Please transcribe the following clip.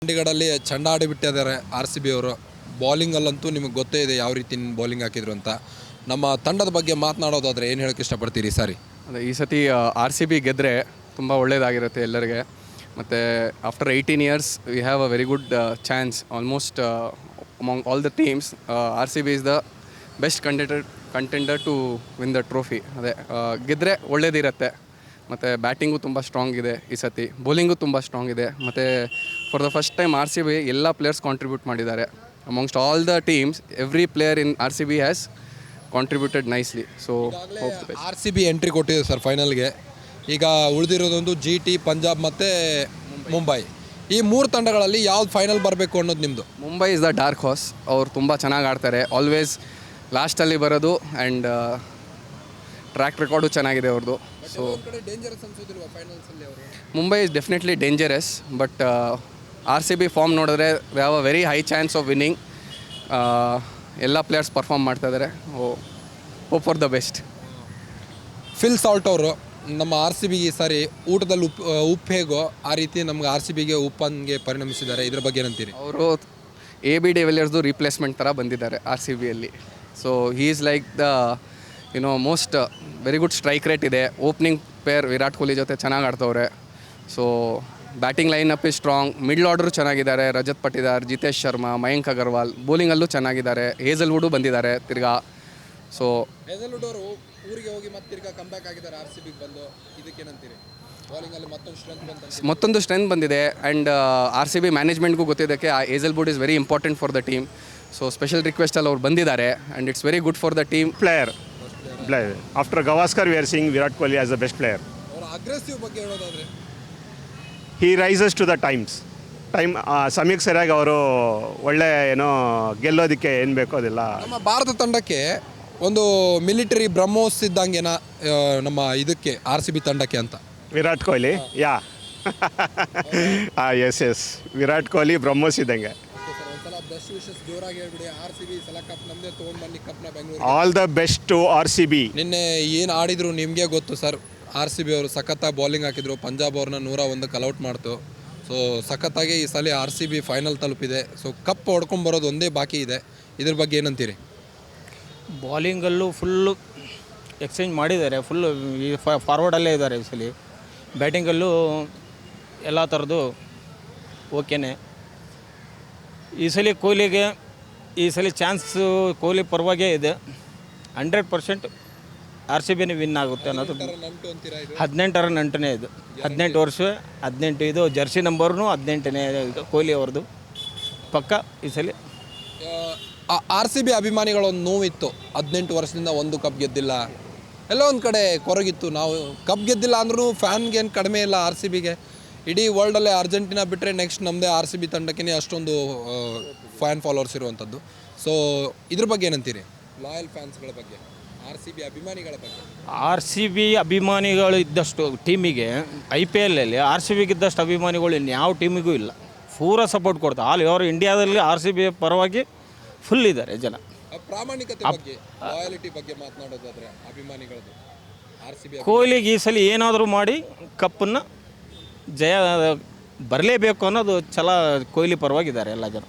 ಚಂಡೀಗಢಲ್ಲಿ ಚಂಡ ಆಡಿಬಿಟ್ಟಿದ್ದಾರೆ R C B ಅವರು. ಬೌಲಿಂಗಲ್ಲಂತೂ ನಿಮಗೆ ಗೊತ್ತೇ ಇದೆ ಯಾವ ರೀತಿ ಬೌಲಿಂಗ್ ಹಾಕಿದ್ರು ಅಂತ. ನಮ್ಮ ತಂಡದ ಬಗ್ಗೆ ಮಾತನಾಡೋದಾದರೆ ಏನು ಹೇಳೋಕ್ಕೆ ಇಷ್ಟಪಡ್ತೀರಿ ಸಾರಿ? ಅದೇ ಈ ಸತಿ ಆರ್ ಸಿ ಬಿ ಗೆದ್ದರೆ ತುಂಬ ಒಳ್ಳೆಯದಾಗಿರುತ್ತೆ ಎಲ್ಲರಿಗೆ. ಮತ್ತು after 18 years we have a very good chance almost among all the teams. R C B is the best contender to win the trophy. ಅದೇ ಗೆದ್ದರೆ ಒಳ್ಳೇದಿರುತ್ತೆ. ಮತ್ತು ಬ್ಯಾಟಿಂಗು ತುಂಬ ಸ್ಟ್ರಾಂಗ್ ಇದೆ ಈ ಸತಿ, ಬೌಲಿಂಗು ತುಂಬ ಸ್ಟ್ರಾಂಗ್ ಇದೆ. ಮತ್ತು for the first time R C B ಎಲ್ಲ ಪ್ಲೇಯರ್ಸ್ ಕಾಂಟ್ರಿಬ್ಯೂಟ್ ಮಾಡಿದ್ದಾರೆ. Amongst all the teams every player in R C B has contributed nicely. So R C B entry ಕೊಟ್ಟಿದೆ ಸರ್ ಫೈನಲ್ಗೆ. ಈಗ ಉಳಿದಿರೋದೊಂದು ಜಿ ಟಿ, ಪಂಜಾಬ್ ಮತ್ತು ಮುಂಬೈ. ಈ ಮೂರು ತಂಡಗಳಲ್ಲಿ ಯಾವ್ದು ಫೈನಲ್ ಬರಬೇಕು ಅನ್ನೋದು ನಿಮ್ಮದು? Mumbai is the dark horse. ಅವ್ರು ತುಂಬ ಚೆನ್ನಾಗಿ ಆಡ್ತಾರೆ, ಆಲ್ವೇಸ್ ಲಾಸ್ಟಲ್ಲಿ ಬರೋದು. ಆ್ಯಂಡ್ ಟ್ರ್ಯಾಕ್ ರೆಕಾರ್ಡು ಚೆನ್ನಾಗಿದೆ ಅವ್ರದ್ದು. So Mumbai is definitely dangerous. But R C B form ನೋಡಿದ್ರೆ they have a very high chance of winning. ಎಲ್ಲ ಪ್ಲೇಯರ್ಸ್ ಪರ್ಫಾರ್ಮ್ ಮಾಡ್ತಾಯಿದ್ದಾರೆ. Hope for the best. Phil Salt ಅವರು ನಮ್ಮ ಆರ್ ಸಿ ಬಿಗೆ ಈ ಸಾರಿ ಊಟದಲ್ಲಿ ಉಪ್ಪು ಹೇಗೋ ಆ ರೀತಿ ನಮ್ಗೆ ಆರ್ ಸಿ ಬಿಗೆ ಉಪ್ಪಂಗೆ ಪರಿಣಮಿಸಿದ್ದಾರೆ. ಇದ್ರ ಬಗ್ಗೆ ಏನಂತೀರಿ? ಅವರು ಎ ಬಿ ಡಿವಿಲಿಯರ್ಸ್ದು ರೀಪ್ಲೇಸ್ಮೆಂಟ್ ಥರ ಬಂದಿದ್ದಾರೆ ಆರ್ ಸಿ ಬಿಯಲ್ಲಿ. So he is like the most very good strike rate ಇದೆ. ಓಪನಿಂಗ್ ಪೇರ್ ವಿರಾಟ್ ಕೊಹ್ಲಿ ಜೊತೆ ಚೆನ್ನಾಗಿ ಆಡ್ತವ್ರೆ. So batting line up is strong. Middle order ಚೆನ್ನಾಗಿದ್ದಾರೆ. ರಜತ್ ಪಟಿದಾರ್, ಜಿತೇಶ್ ಶರ್ಮಾ, ಮಯಾಂಕ್ ಅಗರ್ವಾಲ್. ಬೌಲಿಂಗಲ್ಲೂ ಚೆನ್ನಾಗಿದ್ದಾರೆ. ಹೇಸಲ್ವುಡು ಬಂದಿದ್ದಾರೆ ತಿರ್ಗಾ. ಸೊ ಹೇಸಲ್ವುಡ್ ಅವರು ಊರಿಗೆ ಹೋಗಿ ಮತ್ತೆ ತಿರ್ಗಾ ಕಮ್ಬ್ಯಾಕ್ ಆಗಿದ್ದಾರೆ ಆರ್ ಸಿ ಬಿಗೆ ಬಂದು. ಇದಕ್ಕೇನಂತೀರಿ? ಬೌಲಿಂಗಲ್ಲಿ ಮತ್ತೊಂದು ಸ್ಟ್ರೆಂತ್ ಬಂದಿದೆ. ಆ್ಯಂಡ್ ಆರ್ ಸಿ ಬಿ ಮ್ಯಾನೇಜ್ಮೆಂಟ್ಗೂ ಗೊತ್ತಿದ್ದಕ್ಕೆ Hazlewood is very important for the team. So special ರಿಕ್ವೆಸ್ಟಲ್ಲಿ ಅವ್ರು ಬಂದಿದ್ದಾರೆ. And it's very good for the team. Player after Gavaskar we are seeing Virat Kohli as the best player. ಅವರ ಅಗ್ರೆಸಿವ್ ಬಗ್ಗೆ ಹೇಳೋದಾದರೆ he rises to the times. ಸಮಯಕ್ಕೆ ಸರಿಯಾಗಿ ಅವರು ಒಳ್ಳೆ ಗೆಲ್ಲೋದಕ್ಕೆ ಏನು ಬೇಕೋ ಅದೆಲ್ಲ. ನಮ್ಮ ಭಾರತ ತಂಡಕ್ಕೆ ಒಂದು ಮಿಲಿಟರಿ ಬ್ರಹ್ಮೋಸ್ ಇದ್ದಂಗೆನ ನಮ್ಮ ಇದಕ್ಕೆ ಆರ್ ಸಿ ಬಿ ತಂಡಕ್ಕೆ ಅಂತ. ವಿರಾಟ್ ಕೊಹ್ಲಿ ಯಾ ಎಸ್ ವಿರಾಟ್ ಕೊಹ್ಲಿ ಬ್ರಹ್ಮೋಸ್ ಇದ್ದಂಗೆ. All the best to R C B. ನಿನ್ನೆ ಏನು ಆಡಿದ್ರು ನಿಮಗೆ ಗೊತ್ತು ಸರ್. ಆರ್ ಸಿ ಬಿ ಅವರು ಸಖತ್ತಾಗಿ ಬೌಲಿಂಗ್ ಹಾಕಿದ್ರು. ಪಂಜಾಬ್ ಅವ್ರನ್ನ 101 ಕಲ್ಔಟ್ ಮಾಡ್ತು. ಸೊ ಸಖತ್ತಾಗಿ ಈ ಸಲ ಆರ್ ಸಿ ಬಿ ಫೈನಲ್ ತಲುಪಿದೆ. ಸೊ ಕಪ್ ಹೊಡ್ಕೊಂಬರೋದು ಒಂದೇ ಬಾಕಿ ಇದೆ. ಇದ್ರ ಬಗ್ಗೆ ಏನಂತೀರಿ? ಬೌಲಿಂಗಲ್ಲೂ ಫುಲ್ಲು ಎಕ್ಸ್ಚೇಂಜ್ ಮಾಡಿದ್ದಾರೆ. ಫುಲ್ಲು ಫಾರ್ವರ್ಡಲ್ಲೇ ಇದ್ದಾರೆ ಈ ಸಲ. ಬ್ಯಾಟಿಂಗಲ್ಲೂ ಎಲ್ಲ ಥರದ್ದು ಓಕೆನೇ. ಈ ಸಲ ಕೊಹ್ಲಿಗೆ ಈ ಸಲ ಚಾನ್ಸು ಕೊಹ್ಲಿ ಪರವಾಗೇ ಇದೆ. 100% ಆರ್ ಸಿ ಬಿನೇ ವಿನ್ ಆಗುತ್ತೆ ಅನ್ನೋದು. 18ರ ನಂಟನೇ ಇದು. 18 ವರ್ಷ 18 ಇದು ಜರ್ಸಿ ನಂಬರ್ನು 18ನೇ ಇದು ಕೊಹ್ಲಿ ಅವ್ರದ್ದು ಪಕ್ಕ. ಈ ಸಲ ಆರ್ ಸಿ ಬಿ ಅಭಿಮಾನಿಗಳ ಒಂದು ನೋವಿತ್ತು. 18 ವರ್ಷದಿಂದ ಒಂದು ಕಪ್ ಗೆದ್ದಿಲ್ಲ. ಎಲ್ಲ ಒಂದು ಕಡೆ ಕೊರಗಿತ್ತು. ನಾವು ಕಪ್ ಗೆದ್ದಿಲ್ಲ ಅಂದ್ರೂ ಫ್ಯಾನ್ಗೇನು ಕಡಿಮೆ ಇಲ್ಲ ಆರ್ ಸಿ ಬಿಗೆ. ಇಡೀ ವರ್ಲ್ಡಲ್ಲೇ ಅರ್ಜೆಂಟೀನಾ ಬಿಟ್ಟರೆ ನೆಕ್ಸ್ಟ್ ನಮ್ಮದೇ ಆರ್ ಸಿ ಬಿ ತಂಡಕ್ಕೆ ಅಷ್ಟೊಂದು ಫ್ಯಾನ್ ಫಾಲೋವರ್ಸ್ ಇರುವಂಥದ್ದು. ಸೊ ಇದ್ರ ಬಗ್ಗೆ ಏನಂತೀರಿ? ಲಾಯಲ್ ಫ್ಯಾನ್ಸ್ಗಳ ಬಗ್ಗೆ, ಆರ್ ಸಿ ಬಿ ಅಭಿಮಾನಿಗಳ ಬಗ್ಗೆ. ಆರ್ ಸಿ ಬಿ ಅಭಿಮಾನಿಗಳು ಇದ್ದಷ್ಟು ಟೀಮಿಗೆ ಐ ಪಿ ಎಲ್ಲಲ್ಲಿ ಆರ್ ಸಿ ಬಿಗೆ ಇದ್ದಷ್ಟು ಅಭಿಮಾನಿಗಳು ಇನ್ಯಾವ ಟೀಮಿಗೂ ಇಲ್ಲ. ಪೂರ ಸಪೋರ್ಟ್ ಕೊಡ್ತಾರೆ. ಆಲ್ ಓವರ್ ಇಂಡಿಯಾದಲ್ಲಿ ಆರ್ ಸಿ ಬಿ ಪರವಾಗಿ ಫುಲ್ ಇದ್ದಾರೆ ಜನ. ಪ್ರಾಮಾಣಿಕತೆ ಬಗ್ಗೆ, ಲಾಯಲಿಟಿ ಬಗ್ಗೆ ಮಾತನಾಡೋದಾದರೆ ಅಭಿಮಾನಿಗಳದ್ದು ಆರ್ ಸಿ ಬಿ ಕೊಹ್ಲಿಗೆ ಈ ಸಲ ಏನಾದರೂ ಮಾಡಿ ಕಪ್ಪನ್ನು ಜಯ ಬರಲೇಬೇಕು ಅನ್ನೋದು ಛಲ ಕೊಹ್ಲಿ ಪರವಾಗಿದ್ದಾರೆ ಎಲ್ಲ ಜನ.